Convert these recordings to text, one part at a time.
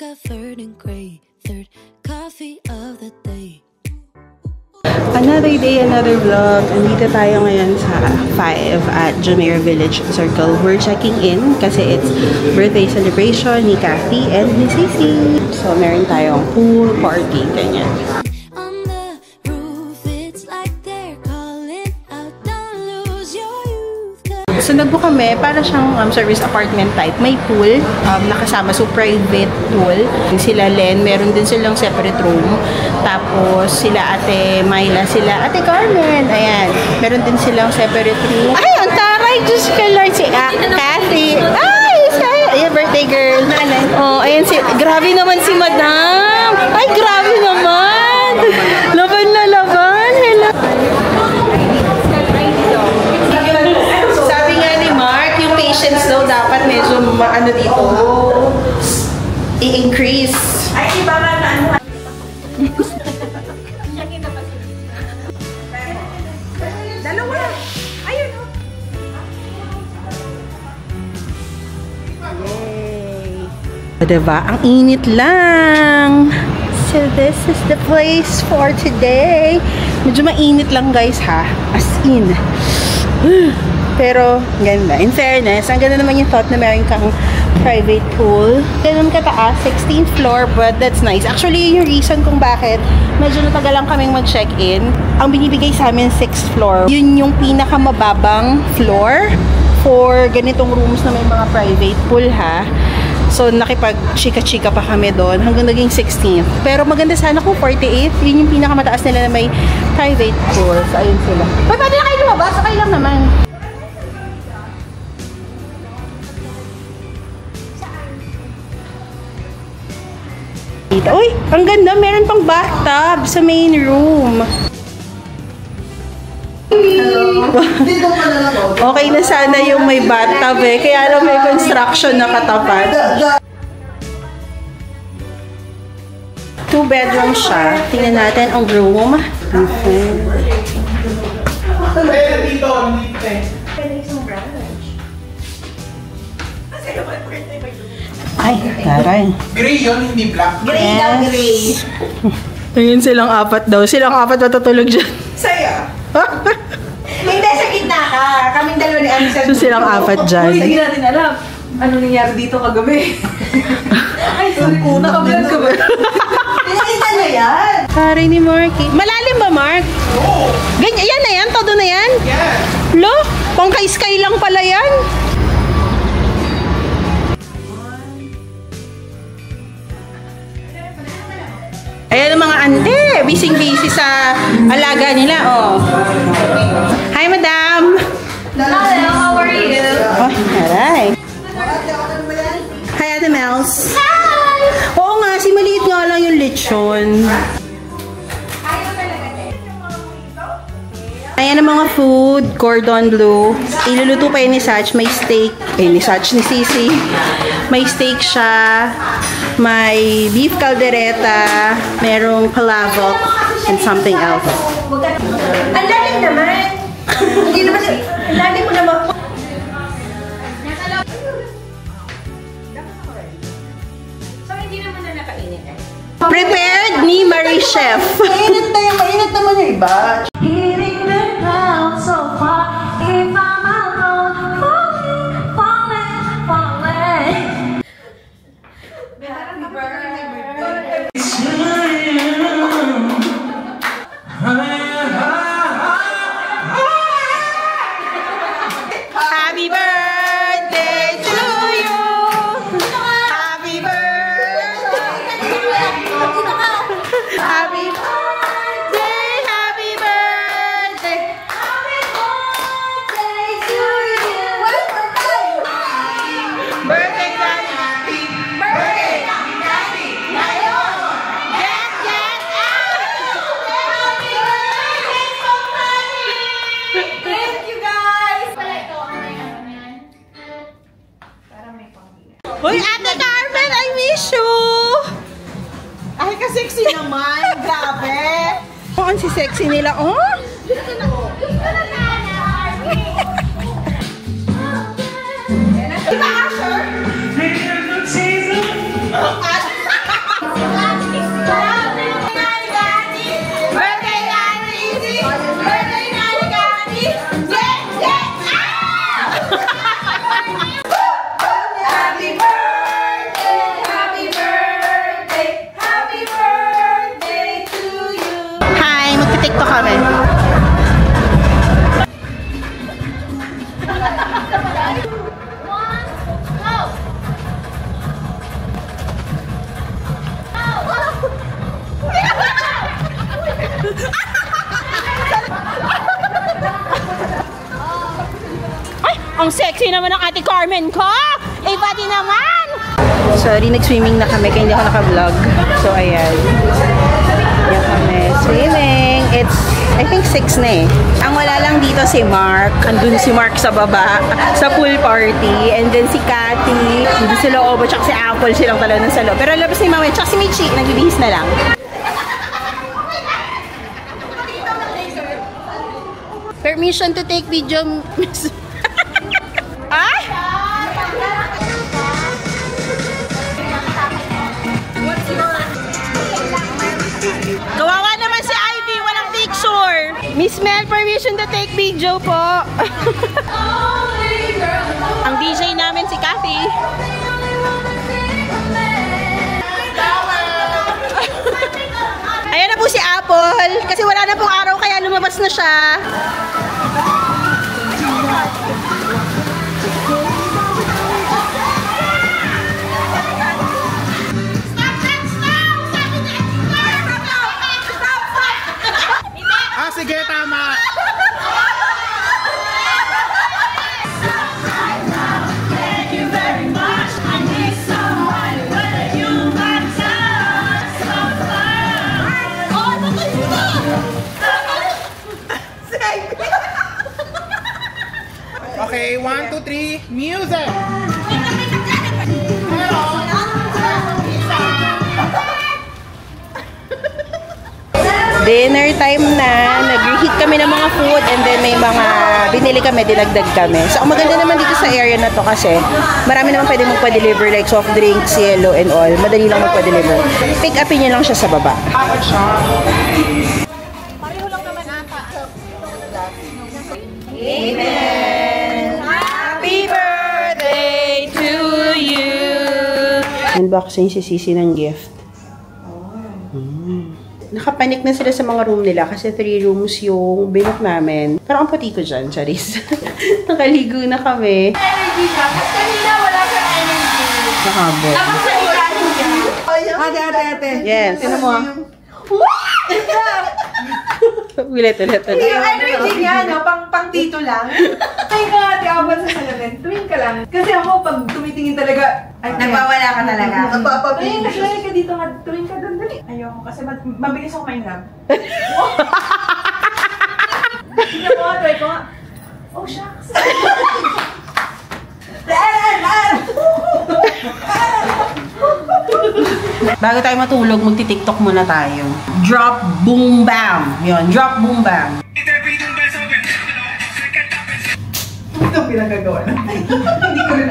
got third and gray, third coffee of the day. Another day, another vlog. Andito tayo ngayon sa 5 at Jumeirah Village Circle. We're checking in kasi it's birthday celebration ni Kathy and ni Sisi. So, meron tayong pool party, ganyan. So, nagbook kami para siyang service apartment type. May pool, nakasama. So, private pool. Sila Len, meron din silang separate room. Tapos, sila Ate Myla, sila Ate Carmen. Ayan. Meron din silang separate room. Ay, ang taray! Diyos ka Lord, si Kathy. Ay, ayan, birthday girl. Oh, ayan si, grabe naman si Madam. Ay, grabe naman. Laban na laban. Hello. Patience daw dapat medyo maano dito i-increase. Ay, iba nga na ano. Dalawa. Ayun o. Yay. Diba? Ang init lang. So this is the place for today. Medyo mainit lang guys ha. As in. Pero, ganda. In fairness, ang ganda naman yung thought na meron kang private pool. Ganun kataas, 16th floor, but that's nice. Actually, yung reason kung bakit medyo natagal lang kaming mag-check-in, ang binibigay sa amin 6th floor. Yun yung pinakamababang floor for ganitong rooms na may mga private pool, ha? So, nakipag-chika-chika pa kami doon hanggang naging 16th. Pero maganda sana kung 48th. Yun yung pinakamataas nila na may private pool. So, ayun sila. Pwede na kayo lumabas? Okay lang naman. Uy, ang ganda. Meron pang bathtub sa main room. Hello. Okay na sana yung may bathtub eh. Kaya lang may construction na katapat. 2 bedroom siya. Tingnan natin ang room. Ay, taray. Gray yun, hindi black. Gray daw, gray. Ayun silang apat daw. Silang apat matutulog dyan. Saya. Hindi, sa gitna ka. Kaming dalawa ni Ansel. So silang apat dyan. Uy, hindi natin alam. Ano nangyari dito kagabi? Ay, sorry ko. Nakablog ka ba? Pinakita na yan. Taray ni Marky. Malalim ba, Mark? Oo. Ganyan, yan na yan? Todo na yan? Yan. Lo, pang kay-sky lang pala yan. Ayan ang mga ante, busy-busy sa alaga nila, oh. Hi, Madam! Hello, how are you? Oh, alright. Hi, Ate Mels. Hi! Oo nga, si maliit nga lang yung lechon. Ayan ang mga food, cordon bleu. Iluluto pa yun ni Sach, may steak. Ni Sach, ni Sisi. May steak siya. May beef caldereta. Merong palavok. And something else. Ang lalim naman. Hindi naman siya. Ang lalim mo naman. So, hindi naman na nakainit eh. Prepared ni Marie Chef. Mainit na yung mainit naman yung iba. Happy birthday to you. Happy birthday. Happy birthday. Happy birthday. Happy birthday to you. Birthday Daddy. Birthday Daddy. Ngayon. Get, get out. Happy birthday, somebody. Thank you guys. Uy, Ate Carmen, I miss you. Ay, ka-sexy naman. Grabe. Oh, ang si sexy nila. Oh. Diba, Asher? Ang sexy naman ng Ate Carmen ko! Eh, pati naman! Sorry, nag-swimming na kami kaya hindi ako naka-vlog. So, ayan. Yan kami. Swimming. It's, I think 6 na eh. Ang wala lang dito si Mark. Andun si Mark sa baba, sa pool party. And then si Cathy. Hindi sila Obo, tsaka si Apple silang talo ng salo. Pero labas ni Mama, tsaka si Michi, nagbibihis na lang. Permission to take video, Miss. Ay! Kawawa naman si Ivy, walang picture. Miss Mel, permission to take video po. Ang DJ namin si Cathy. Ayan na po si Apple. Kasi wala na pong araw kaya lumabas na siya. Sige, tama. Okay, 1, 2, 3, music! Dinner time na. Nag-reheat kami ng mga food and then may mga binili kami, dinagdag kami. So, ang maganda naman dito sa area na to kasi marami naman pwede magpa-deliver like soft drinks, yellow and all. Madali lang magpa-deliver. Pick upin niyo lang siya sa baba. Pareho lang naman ata. Amen! Happy birthday to you! Unboxing si Sisi ng gift. Nakapanik na sila sa mga room nila kasi 3 rooms yung binook namin. Parang ang puti ko dyan, charis. Nakaligo na kami. Energy ka. Kasi kanina wala kang energy. Nakabot. Tapos sa ilalim niya. Ate. Yes. Sino mo? Ulit. Yung energy niya, no? Pang dito lang. Ay ka, ate, abal sa salamin. Tuwing ka lang. Kasi ako, pag tumitingin talaga, nagwawala ka talaga. Tuwing ka dito nga, tuwing ka doon, dali. Ayoko, kasi mabilis ako mainlab. Tingnan mo, try ko nga. Oh, shucks. Bago tayo matulog, magti-tiktok muna tayo. Drop, boom, bam. Yun, drop, boom, bam. Ito pinagagawa na. Hindi ko rin.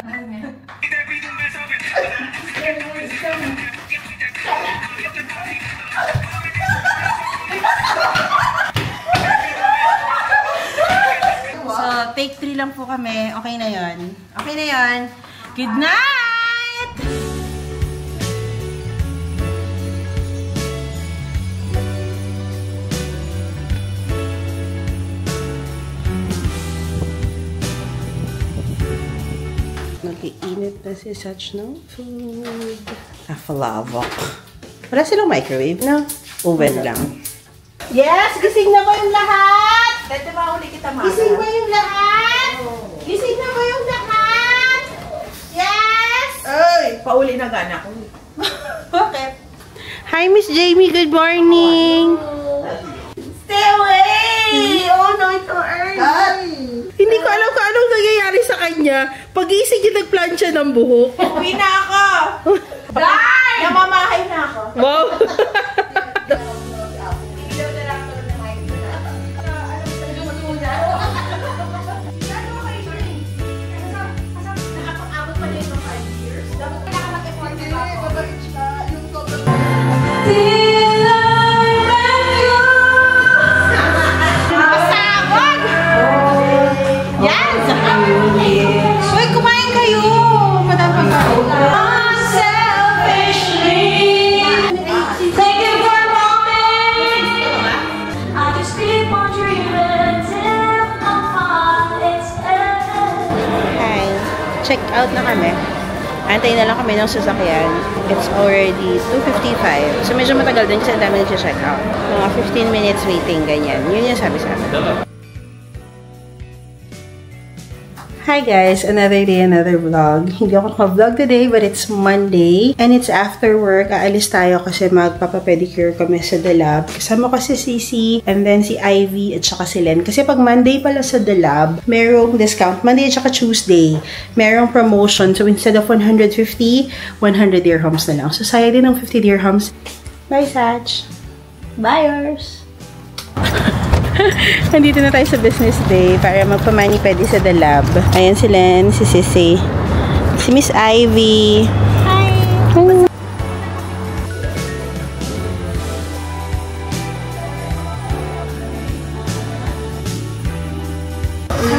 So, take 3 lang po kami. Okay na yun. Okay na yun. Good night! Nag-iinit na si Sach ng food. Nakalavok. Wala silang microwave, no? Oven lang. Yes! Gising na ba yung lahat? Pwede ba uli kita mga? Gising ba yung lahat? Gising na ba yung lahat? Yes! Ay! Pauli na gana ko. Bakit? Hi, Miss Jamie. Good morning. Stay away! Oh no, it's so early. Hindi ko alam kung anong nangyayari sa kanya. Pag-iisig niya nagplan siya ng buhok. Uwi na ako! Die! Namamahay na ako. Wow! Uy, kumain kayo! Madami pa ba? Hi. Check out na kami. Antay na lang kami ng sasakyan. It's already 2:55. So medyo matagal din kasi ang dami nag-check out. Mga 15 minutes waiting, ganyan. Yun yung sabi sa amin. Hi guys! Another day, another vlog. Hindi ako naka-vlog today, but it's Monday. And it's after work. Aalis tayo kasi magpapapedicure kami sa The Lab. Kasama ko si Cici, and then si Ivy, at saka si Len. Kasi pag Monday pala sa The Lab, merong discount. Monday at saka Tuesday, merong promotion. So instead of 150, 100 dirhams na lang. So saya din ng 50 dirhams. Bye, Sach! Buyers! Nandito na tayo sa business day para magpamani-pedi sa The Lab. Ayan si Len, si Sissy, si Miss Ivy. Hi!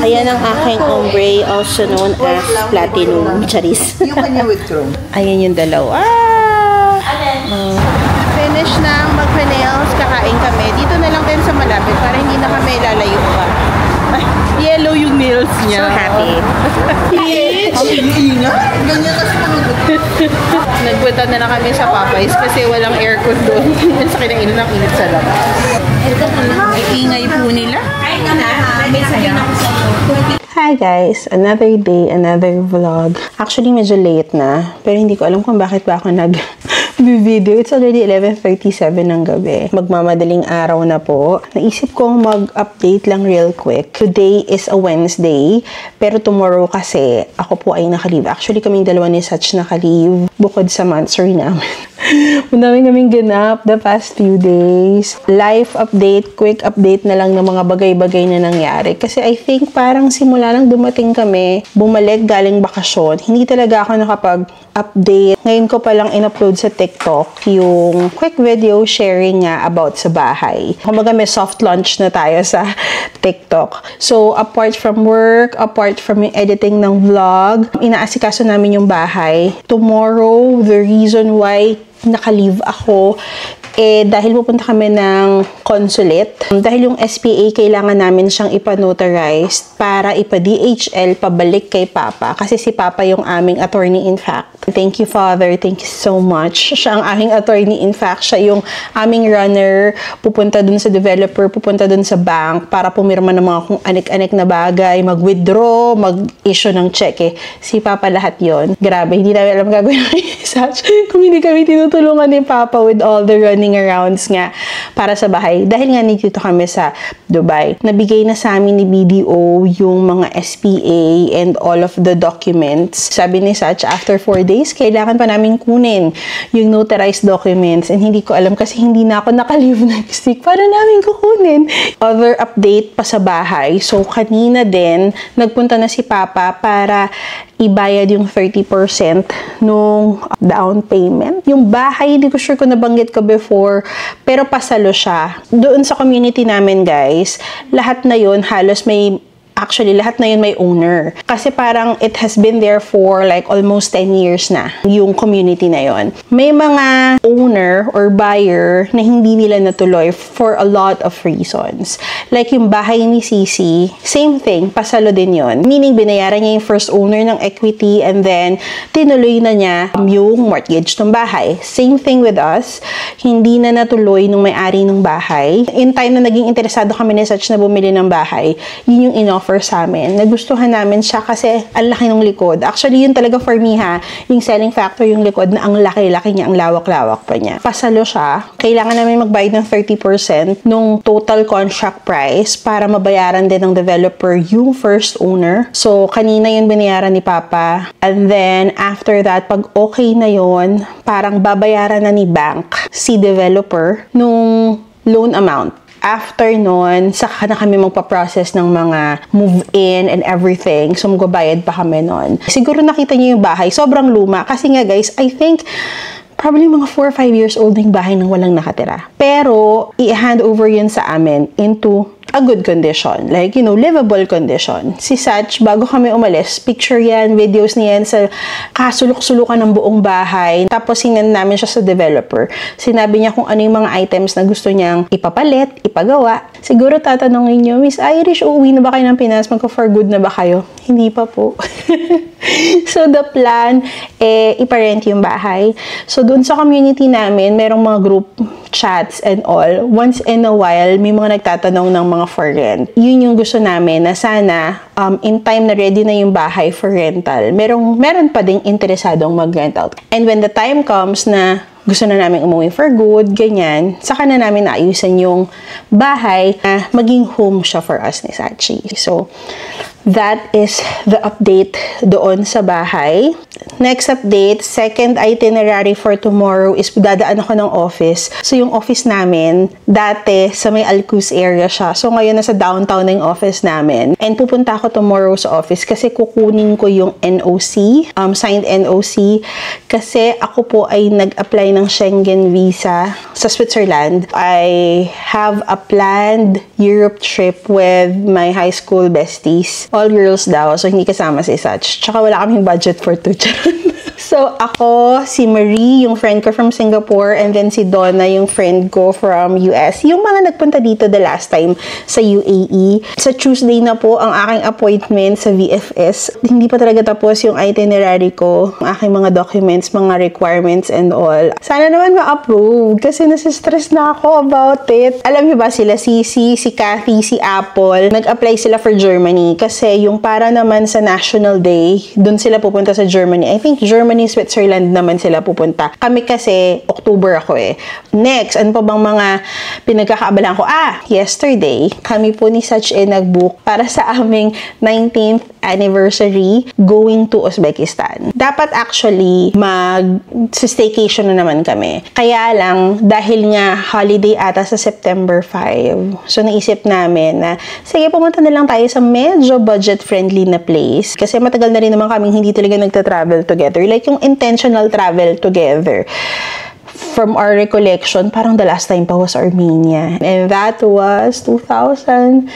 Ayan ang aking ombre, also known as Platinum. Charis. Yung kanya with chrome. Ayan yung dalawa. Finish na ang magpa-nails, kakain kami. Dito na lang din sa malapit para hindi na kami lalayo pa. Ay, yellow yung nails niya. So happy. Ganyan kasi Nagpunta na kami sa Popeyes kasi walang aircon doon. Sa kinainan ng init sa labas. Iingay po nila. Hi guys! Another day, another vlog. Actually, medyo late na. Pero hindi ko alam kung bakit ba ako nag-video. It's already 11:37 ng gabi. Magmamadaling araw na po. Naisip kong mag-update lang real quick. Today is a Wednesday. Pero tomorrow kasi, ako po ay naka-leave. Actually, kaming dalawa ni Sach naka-leave. Bukod sa monthsary namin. Madami kaming ganap the past few days. Life update, quick update na lang ng mga bagay-bagay na nangyari. Kasi I think parang simula nang dumating kami, bumalik galing bakasyon, hindi talaga ako nakapag-update. Ngayon ko palang in-upload sa TikTok yung quick video sharing nga about sa bahay. Kumbaga may soft launch na tayo sa TikTok. So, apart from work, apart from yung editing ng vlog, inaasikaso namin yung bahay. Tomorrow, the reason why naka-leave ako, dahil pupunta kami ng consulate. Dahil yung SPA, kailangan namin siyang ipa-notarize para ipa-DHL pabalik kay Papa. Kasi si Papa yung aming attorney in fact. Thank you, Father. Thank you so much. Siya ang aming attorney in fact. Siya yung aming runner. Pupunta dun sa developer, pupunta dun sa bank para pumirma ng mga kung anik-anik na bagay, mag-withdraw, mag-issue ng cheque. Si Papa lahat yon. Grabe, hindi namin alam gagawin ng research kung hindi kami tinutulungan ni Papa with all the running arounds nga para sa bahay. Dahil nga nandito kami sa Dubai. Nabigay na sa amin ni BDO yung mga SPA and all of the documents. Sabi ni Sach, after 4 days, kailangan pa namin kunin yung notarized documents. And hindi ko alam kasi hindi na ako naka-leave next week. Para namin kukunin. Other update pa sa bahay. So, kanina din, nagpunta na si Papa para ibayad yung 30% nung down payment. Yung bahay, hindi ko sure kung nabanggit ko before, pero pasalo siya. Doon sa community namin, guys, lahat na yun, halos actually, lahat na yun may owner. Kasi parang it has been there for like almost 10 years na, yung community na yun. May mga owner or buyer na hindi nila natuloy for a lot of reasons. Like yung bahay ni Cici, same thing, pasalo din yun. Meaning, binayaran niya yung first owner ng equity and then tinuloy na niya yung mortgage ng bahay. Same thing with us. Hindi na natuloy nung may-ari ng bahay. In time na naging interesado kami ni Sach na bumili ng bahay, yun yung in-offer sa amin. Nagustuhan namin siya kasi ang laki ng likod. Actually, yun talaga for me ha, yung selling factor yung likod na ang laki-laki niya, ang lawak-lawak pa niya. Pasalo siya. Kailangan namin magbayad ng 30% nung total contract price para mabayaran din ng developer yung first owner. So, kanina yun binayaran ni Papa. And then, after that, pag okay na yun, parang babayaran na ni bank si developer nung loan amount. After nun, saka na kami magpa-process ng mga move-in and everything. So, magbabayad pa kami nun. Siguro nakita niyo yung bahay. Sobrang luma. Kasi nga guys, I think probably mga 4 or 5 years old na yung bahay nang walang nakatira. Pero, i-hand over yun sa amin into a good condition. Like, you know, livable condition. Si Sach, bago kami umalis, picture yan, videos niyan sa kasulok-sulukan ng buong bahay. Tapos, sinend namin siya sa developer. Sinabi niya kung ano yung mga items na gusto niyang ipapalit, ipagawa. Siguro tatanungin niyo, Miss Irish, uuwi na ba kayo ng Pinas? Magka-for good na ba kayo? Hindi pa po. So, the plan, iparent yung bahay. So, doon sa community namin, merong mga group chats and all, once in a while, may mga nagtatanong ng mga for rent. Yun yung gusto namin na sana, in time na ready na yung bahay for rental, meron pa ding interesadong mag-rent out. And when the time comes na gusto na namin umuwi for good, ganyan, saka na namin naayusan yung bahay na maging home siya for us ni Sachi. So, that is the update doon sa bahay. Next update, second itinerary for tomorrow is dadaan ako ng office. So, yung office namin, dati sa may Alcuz area siya. So, ngayon nasa downtown na yung office namin. And pupunta ako tomorrow sa office kasi kukunin ko yung NOC, signed NOC. Kasi ako po ay nag-apply ng Schengen visa sa Switzerland. I have a planned Europe trip with my high school besties. All girls daw, so hindi kasama si Sach. Tsaka wala kaming budget for 2 charon. So, ako, si Marie, yung friend ko from Singapore, and then si Donna, yung friend ko from US. Yung mga nagpunta dito the last time sa UAE. Sa Tuesday na po ang aking appointment sa VFS. Hindi pa talaga tapos yung itinerary ko, ang aking mga documents, mga requirements, and all. Sana naman ma-approve kasi nasistress na ako about it. Alam niyo ba sila, si Kathy, si Apple, nag-apply sila for Germany kasi yung para naman sa National Day, dun sila pupunta sa Germany. I think Germany, Switzerland naman sila pupunta. Kami kasi, October ako eh. Next, ano pa bang mga pinagkakaabalan ko? Yesterday, kami po ni Sach nag-book para sa aming 19th anniversary going to Uzbekistan. Dapat actually mag-staycation na naman kami. Kaya lang, dahil nga holiday ata sa September 5, so naisip namin na, sige, pumunta na lang tayo sa medyo budget-friendly na place. Kasi matagal na rin naman kaming hindi talaga nagta-travel together. Like yung intentional travel together. From our recollection, parang the last time pa was Armenia. And that was 2006.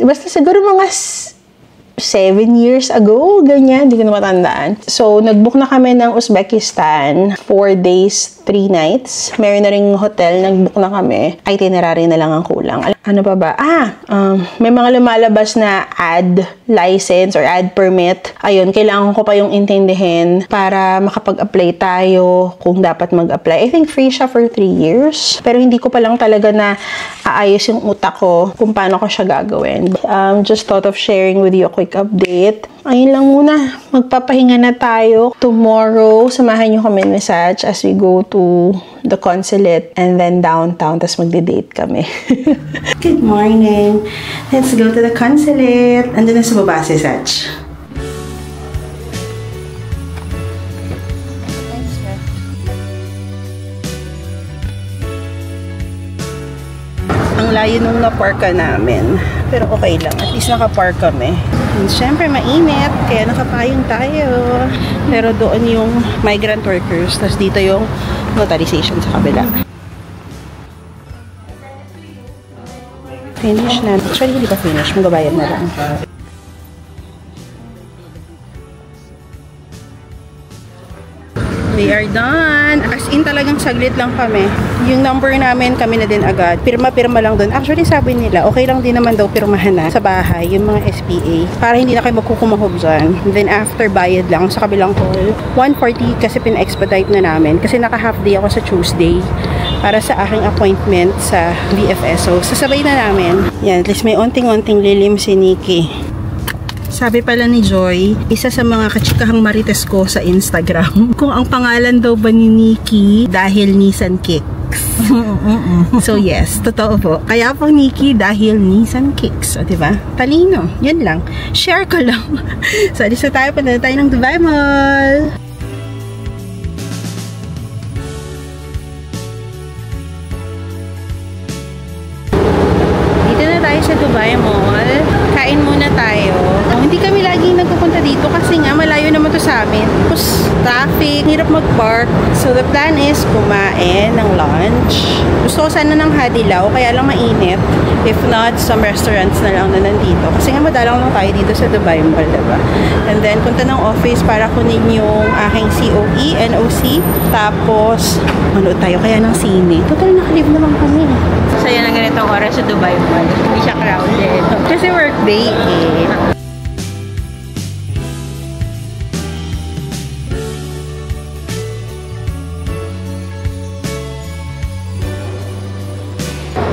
Basta siguro mga 7 years ago, ganyan, hindi ko na matandaan. So, nag-book na kami ng Uzbekistan, 4 days, 3 nights. Meron na ring hotel, nag-book na kami. Itinerary na lang ang kulang. Ano pa ba? May mga lumalabas na ad license or ad permit. Ayun, kailangan ko pa yung intindihin para makapag-apply tayo kung dapat mag-apply. I think free siya for 3 years. Pero hindi ko pa lang talaga na aayos yung utak ko kung paano ko siya gagawin. Just thought of sharing with you a quick update. Ayun lang muna. Magpapahinga na tayo. Tomorrow, samahan nyo kami ni Sach as we go to the consulate and then downtown. Tapos magde-date kami. Good morning. Let's go to the consulate. Andun na sa baba si Sach. Ang layo nung na-parka namin. Pero okay lang. At least naka-park kami. And syempre, mainit. Kaya nakapayong tayo. Pero doon yung migrant workers. Tapos dito yung notarization sa kabila. Finish na. Actually, hindi pa finish. Magabayad na lang. We are done. As in, talagang saglit lang kami. Yung number namin, kami na din agad. Pirma-pirma lang doon. Actually, sabi nila, okay lang din naman daw pirmahan na sa bahay, yung mga SPA. Para hindi na kayo magkukumahog dyan. And then, after bayad lang sa kabilang hall. 140 kasi pina-expedite na namin. Kasi naka-half day ako sa Tuesday para sa aking appointment sa VFS. So, sasabay na namin. Yan, at least may onting-onting lilim si Nikki. Sabi pala ni Joy, isa sa mga kachikahang marites ko sa Instagram, kung ang pangalan daw ba ni Nikki dahil Nissan Kicks. So yes, totoo po. Kaya po Nikki dahil Nissan Kicks. O diba? Talino. Yan lang. Share ko lang. So, alis na tayo. Punta na tayo ng Dubai Mall. Dito na tayo sa Dubai Mall. Kain muna tayo. Hindi kami laging nagpupunta dito kasi nga malayo naman to sa amin. Tapos traffic, hirap mag-park. So the plan is kumain ng lunch. Gusto ko sana ng hadilaw, kaya lang mainit. If not, some restaurants na lang na nandito. Kasi nga madalang lang tayo dito sa Dubai Mall, diba? And then punta ng office para kunin yung aking COE, NOC. Tapos manood tayo kaya ng sine. Total nakalive naman kami. So yan ang ganitong oras sa Dubai Mall. Hindi siya crowded. Kasi workday eh.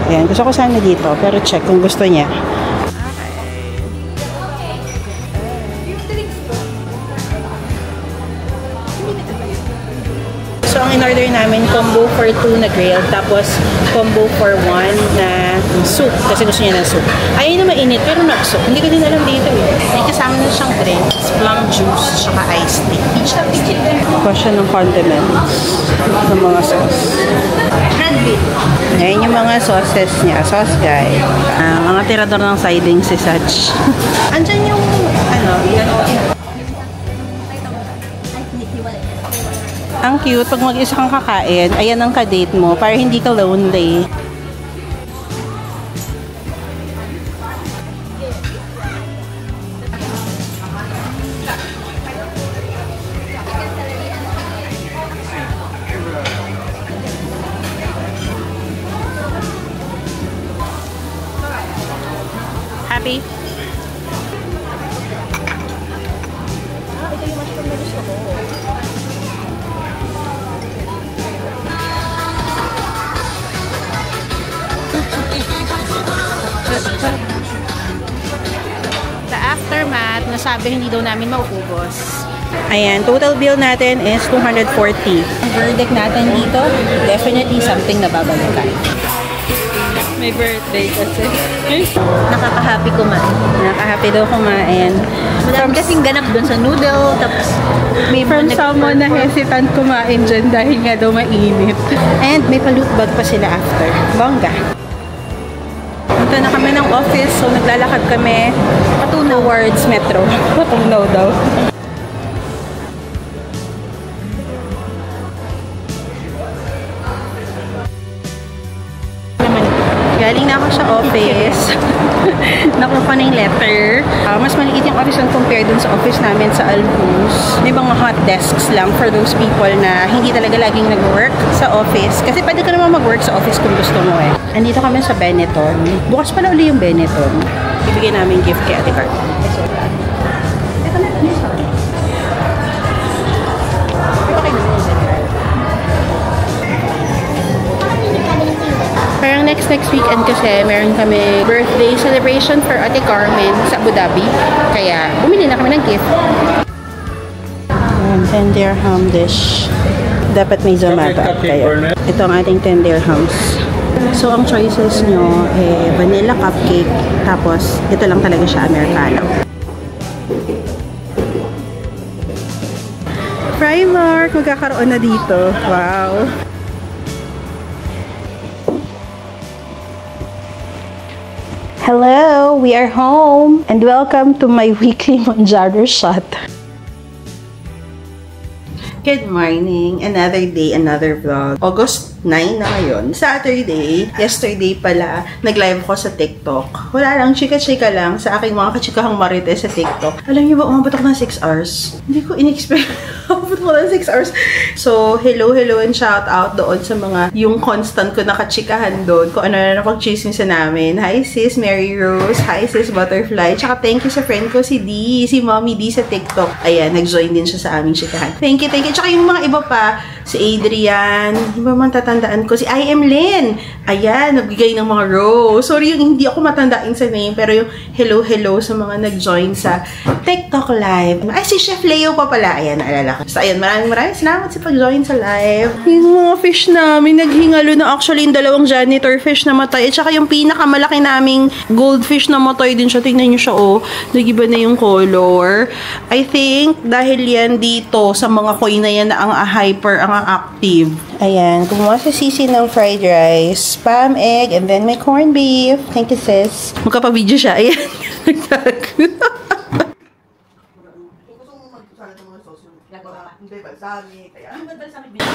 Ayan, gusto ko sana dito, pero check kung gusto niya. So, ang in-order namin, combo for 2 na grilled, tapos combo for 1 na soup, kasi gusto niya ng soup. Ayaw na mainit, pero na-soup. Hindi ko din alam dito eh. May kasama na siyang drinks, plum juice, saka iced tea. Kuha siya ng condiments, ng mga sauce. Ngayon yung mga sauces niya, sauce guy. Mga tirador ng siding si Sach. Andyan yung, ang cute, pag mag-isa kang kakain, ayan ang ka-date mo, para hindi ka lonely. Happy? The aftermath, nasabi hindi daw namin mauubos. Ayan, total bill natin is 240. Ang verdict natin dito, definitely something na babalikan. May birthday kasi. Nakaka-happy kumain. Nakaka-happy daw kumain. Madami kasing ganap dun sa noodle, tapos may From someone na hesitant kumain dyan dahil nga daw mainit. And may pa-loot bag pa sila after. Bongga. Punta na kami ng office, so naglalakad kami towards metro. Patunaw daw. Galing na ako sa office. Nakuha ko na yung letter. Mas maliit yung office ang compare dun sa office namin sa Almus. May mga hot desks lang for those people na hindi talaga laging nag-work sa office. Kasi pwede ka naman mag-work sa office kung gusto mo eh. Andito kami sa Benetton. Bukas pala uli yung Benetton. Ibigay namin gift kay Ate Carl. Parang next weekend kasi meron kami birthday celebration for Ate Carmen sa Abu Dhabi. Kaya bumili na kami ng gift. 10 dirham dish. Dapat may zamata kayo. Ito ang ating 10 dirhams. So ang choices nyo vanilla cupcake. Tapos ito lang talaga siya, Americano. Primark, magkakaroon na dito. Wow! Hello, we are home and welcome to my weekly Monjaro shot. Good morning, another day, another vlog. August 9 na ngayon, Saturday. Yesterday pala, nag-live ako sa TikTok. Wala lang, chika-chika lang sa aking mga kachikahang marites sa TikTok. Alam niyo ba, umabot ako ng 6 hours? Hindi ko in-expect. Umabot ako ng 6 hours. So, hello and shout out doon sa mga yung constant ko na kachikahan doon. Kung ano na napag-chismisa namin. Hi sis, Mary Rose. Hi sis, Butterfly. Tsaka thank you sa friend ko, si D. Si Mommy D sa TikTok. Ayan, nag-join din siya sa aming chikahan. Thank you. Tsaka yung mga iba pa, si Adrian, iba man tatandaan ko, si I Am Lynn. Ayan, nagbigay ng mga rose. Sorry yung hindi ako matandain sa name, pero yung hello sa mga nag-join sa TikTok live. Ay, si Chef Leo pa pala. Ayan, naalala ko. So, ayan, maraming salamat sa pag-join sa live. Yung mga fish namin, naghingalo na actually yung dalawang janitor fish na matay. At saka yung pinakamalaki naming goldfish na matay din siya. Tingnan nyo siya, oh. Nag-iba na yung color. I think, dahil yan dito, sa mga koi na yan na ang hyper, ang active. Ayan, gumawa sa sisi ng fried rice, spam egg, and then may corned beef. Thank you, sis. Magkapa-video siya. Ayan.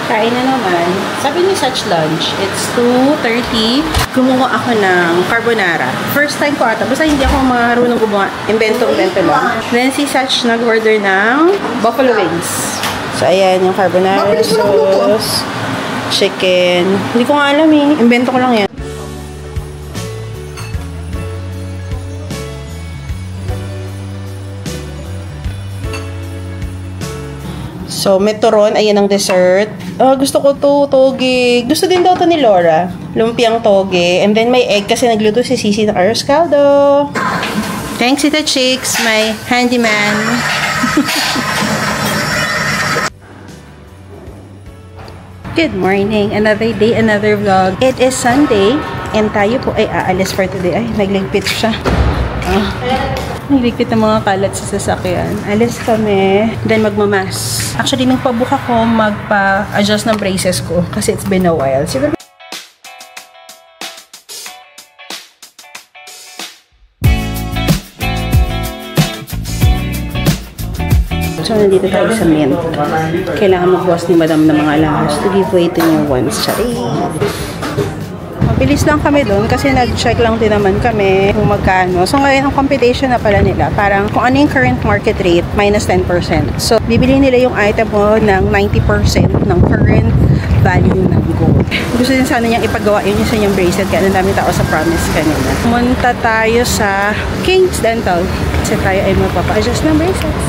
Kain na naman. Sabi ni Such lunch, it's 2:30. Gumawa ako ng carbonara. First time ko ata. Basta hindi ako marunong gumawa. Invento lang. Then si Such nag-order ng buffalo wings. So, ayan yung carbonara sauce, chicken. Hindi ko nga alam eh. Invento ko lang yan. So, Meteoron, ayan ang dessert. Gusto ko to, toge. Gusto din daw to ni Laura. Lumpiang toge. And then may egg kasi nagluto si Sisi ng arroz caldo. Thanks, Tita Chicks, my handyman. Good morning. Another day, another vlog. It is Sunday and tayo po ay aalis for today. Ay, nagligpit siya. Nagligpit ng mga kalat sa sasakyan. Alis kami. Then magmamas. Actually, nagpabook ako magpa-adjust ng braces ko kasi it's been a while. Siguro so, nandito tayo sa Mint. Kailangan mag-boss ni Madam ng mga alahas to give way to new ones. Charing! Mabilis lang kami doon kasi nag-check lang din naman kami kung magkano. So, ngayon ang computation na pala nila. Parang kung ano yung current market rate, minus 10%. So, bibili nila yung item mo ng 90% ng current value ng gold. Gusto din sana niyang ipagawa yun sa inyong bracelet kaya ang dami tao sa promise kanina. Pumunta tayo sa King's Dental kasi tayo ay magpapa-adjust ng bracelets.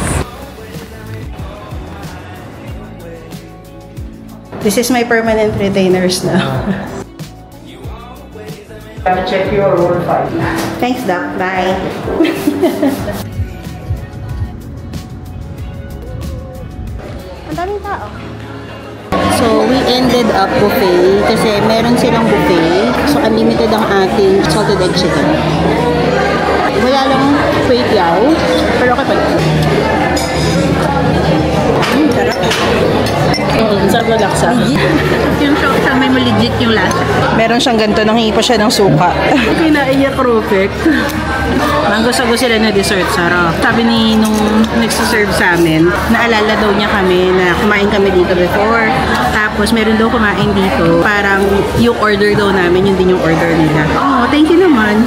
This is my permanent retainers now. Check your roll 5. Thanks, Doc. Bye. Ang daming tao. So, we ended up buffet kasi meron silang buffet. So, unlimited ang ating salted egg chicken. Wala lang kway tiao, pero okay pa. Sarap. Sarap na laksa. Yung siya may legit yung lasa. Meron siyang ganito, nanghingi pa siya ng suka. Kinain niya perfect. Manggusago sila na dessert, sarap. Sabi ni nung nagsiserve sa amin, naalala daw niya kami na kumain kami dito before. Tapos meron daw kumain dito. Parang yung order daw namin, yun din yung order nila. Oh, thank you naman.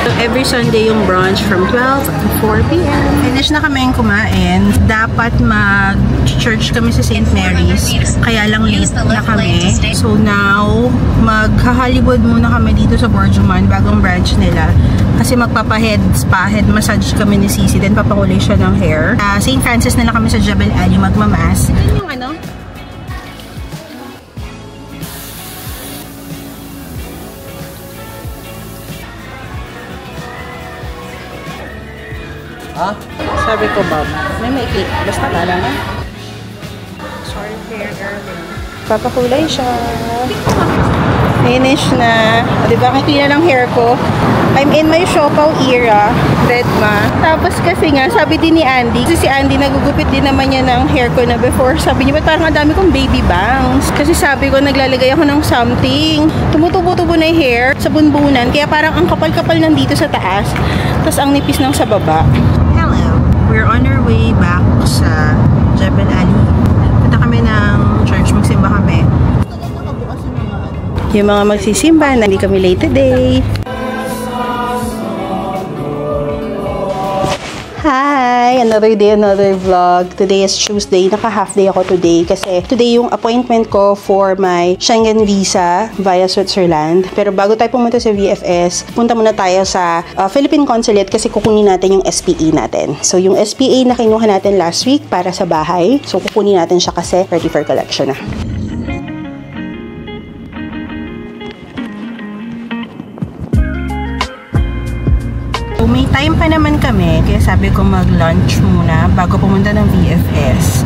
So, every Sunday yung brunch from 12 to 4 p.m. Finish na kami yung kumain. Dapat mag-church kami sa St. Mary's. Kaya lang late na kami. So now, mag-Hollywood muna kami dito sa Borjuman, bagong branch nila. Kasi magpapa-head spa, head massage kami ni Sisi. Then papakulay siya ng hair. St. Francis na lang kami sa Jebel Ali magmamas. Yun yung ano? Ha? Sabi ko, Bob, may maikli. Basta kala na. Sorry, hair early. Papakulay siya. Finish na. Diba, kikina ng hair ko. I'm in my Siopaw era. Redma. Tapos kasi nga, sabi din ni Andy, kasi si Andy nagugupit din naman niya ng hair ko na before. Sabi niya, ba't parang ang dami kong baby bangs? Kasi sabi ko, naglalagay ako ng something. Tumutubo-tubo na yung hair sa bunbunan. Kaya parang ang kapal-kapal nandito sa taas. Tapos ang nipis ng sa baba. Hello. We're on our way back sa Jebel Ali. Punta kami ng church. Magsimba kami. Yung mga magsisimba na hindi kami late today. Hi! Another day, another vlog. Today is Tuesday. Naka-half day ako today kasi today yung appointment ko for my Schengen visa via Switzerland. Pero bago tayo pumunta sa VFS, punta muna tayo sa Philippine Consulate kasi kukunin natin yung SPE natin. So, yung SPA na kinuha natin last week para sa bahay. So, kukunin natin siya kasi ready for collection na. May time pa naman kami, kaya sabi ko mag-lunch muna bago pumunta ng VFS.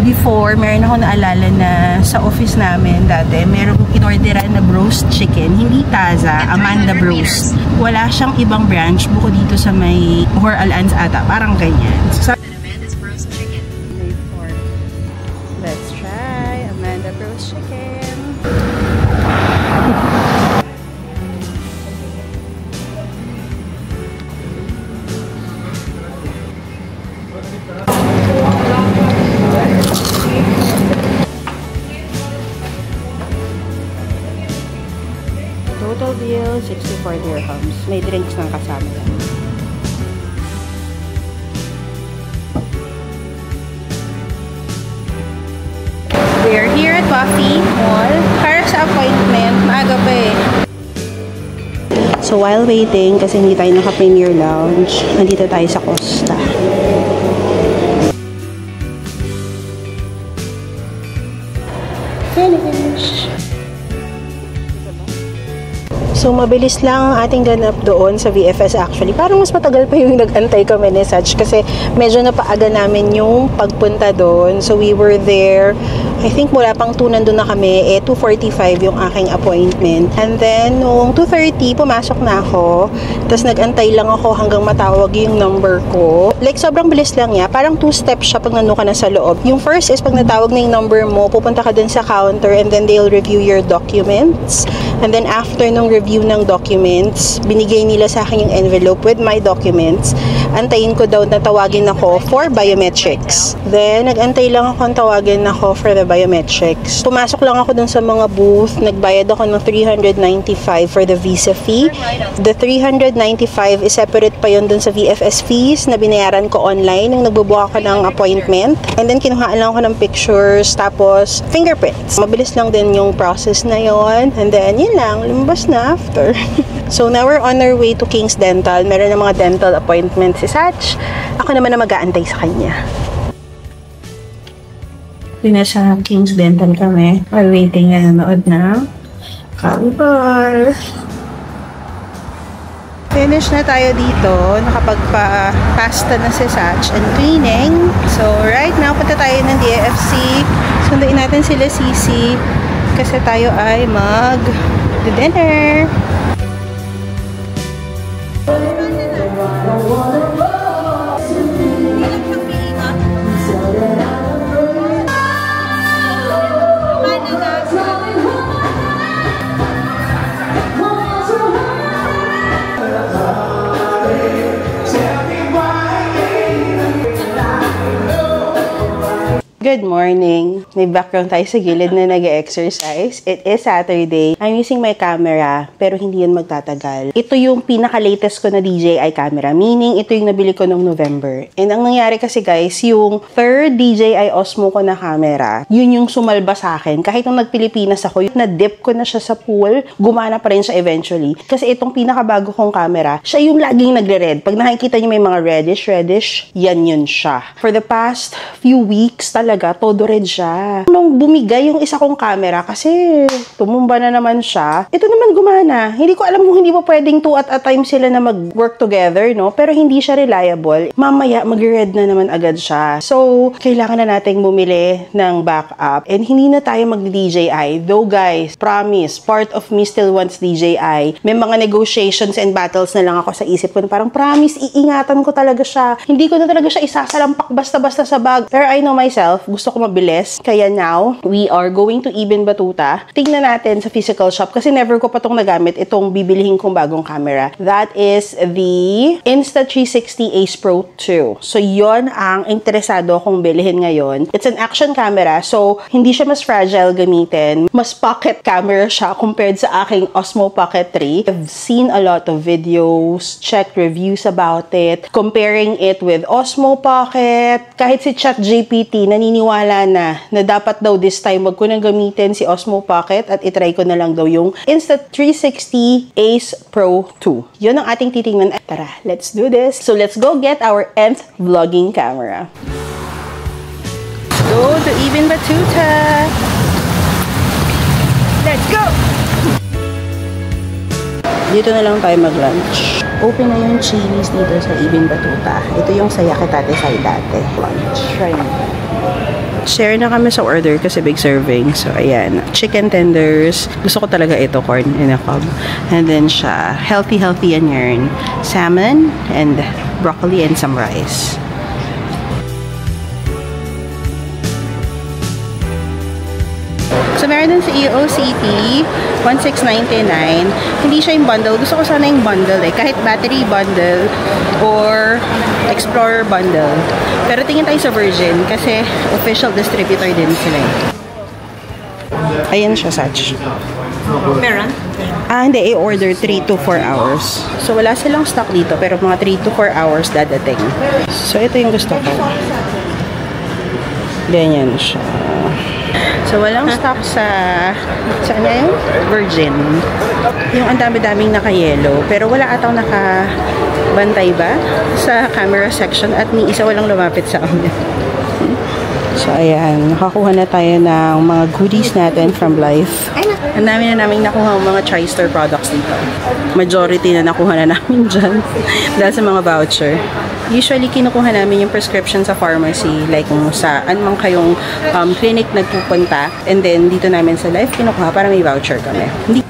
Before, meron ako naalala na sa office namin dati, meron kong in-orderan na roast chicken. Hindi Taza, Amanda Roast. Wala siyang ibang branch buko dito sa may Hor Al-Ans ata. Parang ganyan. So, Amanda's roast chicken. Let's try Amanda roast chicken. Total bill, 64 dirhams. May drinks ng kasama yan. We are here at Buffy Mall. Para sa appointment, maaga pa eh. So while waiting, kasi hindi tayo naka-premier lounge, nandito tayo sa Costa. Finish! So, mabilis lang ang ating ganap doon sa VFS actually. Parang mas matagal pa yung nag-antay kami ni Sach kasi medyo napaaga namin yung pagpunta doon. So, we were there, I think mula pang 2 nandun na kami, 2:45 yung aking appointment. And then, noong 2:30, pumasok na ako. Tapos, nag-antay lang ako hanggang matawag yung number ko. Like, sobrang bilis lang niya. Parang 2 steps siya pag nandun ka na sa loob. Yung first is, pag natawag na yung number mo, pupunta ka dun sa counter and then they'll review your documents. And then, after nung review ng documents, binigay nila sa akin yung envelope with my documents. Antayin ko daw na tawagin ako for biometrics. Then, nag-antay lang ako tawagin ako for the biometrics. Pumasok lang ako dun sa mga booth. Nagbayad ako ng 395 for the visa fee. The 395 is separate pa yun dun sa VFS fees na binayaran ko online nung nagbubuka ako ng appointment. And then, kinuhaan lang ako ng pictures, tapos fingerprints. Mabilis lang din yung process na yon. And then, yun lang, lumabas na after. So, now we're on our way to King's Dental. Meron na mga dental appointments si Sach. Ako naman na mag-aantay sa kanya. Pinasa King's Dental kami. While waiting na nanood na Calibur. Finish na tayo dito. Nakapagpa-pasta na si Sach and cleaning. So, right now, punta tayo ng DFC. Sunduin natin sila Sisi kasi tayo ay mag-dinner. Good morning! May background tayo sa gilid na nag-exercise. It is Saturday. I'm using my camera, pero hindi yan magtatagal. Ito yung pinaka-latest ko na DJI camera, meaning ito yung nabili ko noong November. And ang nangyari kasi guys, yung third DJI Osmo ko na camera, yun yung sumalba sa akin. Kahit nung nag-Pilipinas ako, na-dip ko na siya sa pool, gumana pa rin siya eventually. Kasi itong pinakabago kong camera, siya yung laging nagre-red. Pag nakikita niyo may mga reddish, yan yun siya. For the past few weeks talaga, todo red siya. Nung bumigay yung isa kong camera, kasi tumumba na naman siya, ito naman gumana. Hindi ko alam kung hindi pa pwedeng 2 at a time sila na mag-work together, no? Pero hindi siya reliable. Mamaya, mag-red na naman agad siya. So, kailangan na nating bumili ng backup. And hindi na tayo mag-DJI. Though guys, promise, part of me still wants DJI. May mga negotiations and battles na lang ako sa isip ko. Parang promise, iingatan ko talaga siya. Hindi ko na talaga siya isasalampak basta-basta sa bag. Pero I know myself, gusto ko mabilis. Kaya now, we are going to Ibn Batuta. Tingnan natin sa physical shop kasi never ko pa itong nagamit itong bibilihin kong bagong camera. That is the Insta360 Ace Pro 2. So, yon ang interesado akong bilihin ngayon. It's an action camera, so hindi siya mas fragile gamitin. Mas pocket camera siya compared sa aking Osmo Pocket 3. I've seen a lot of videos, checked reviews about it, comparing it with Osmo Pocket. Kahit si ChatGPT, naniniwala na dapat daw this time wag ko nang gamitin si Osmo Pocket at itry ko na lang daw yung Insta360 Ace Pro 2. Yun ang ating titingnan. Tara, let's do this. So let's go get our nth vlogging camera. Let's go to Ibn Batuta. Let's go! Dito na lang tayo mag-lunch. Open na yung Chili's dito sa Ibn Batuta. Ito yung sa Yakitate side dati. Lunch. Try mo. Share na kami sa order kasi big serving. So, ayan. Chicken tenders. Gusto ko talaga ito, corn in a cob. And then siya, healthy yan yarn. Salmon and broccoli and some rice. So, meron dun sa EOCT, 1699. Hindi siya yung bundle. Gusto ko sana yung bundle eh. Kahit battery bundle or Explorer bundle. Pero tingin tayo sa Virgin kasi official distributor din sila eh. Ayan siya, Sach. Meron? Hindi. I-order 3 to 4 hours. So, wala silang stock dito pero mga 3 to 4 hours dadating. So, ito yung gusto ko. Ganyan siya. So, walang stock sa ano yung? Virgin. Yung ang dami-daming naka-yellow. Pero wala ataw nakabantay ba sa camera section at ni isa walang lumapit sa amin. So, ayan. Nakakuha na tayo ng mga goodies natin from Life. Ang dami na namin nakuha mga TriStar products dito. Majority na nakuha na namin dyan dahil sa mga voucher. Usually, kinukuha namin yung prescription sa pharmacy. Like, kung saan man kayong clinic nagpupunta. And then, dito namin sa Life kinukuha para may voucher kami. Hindi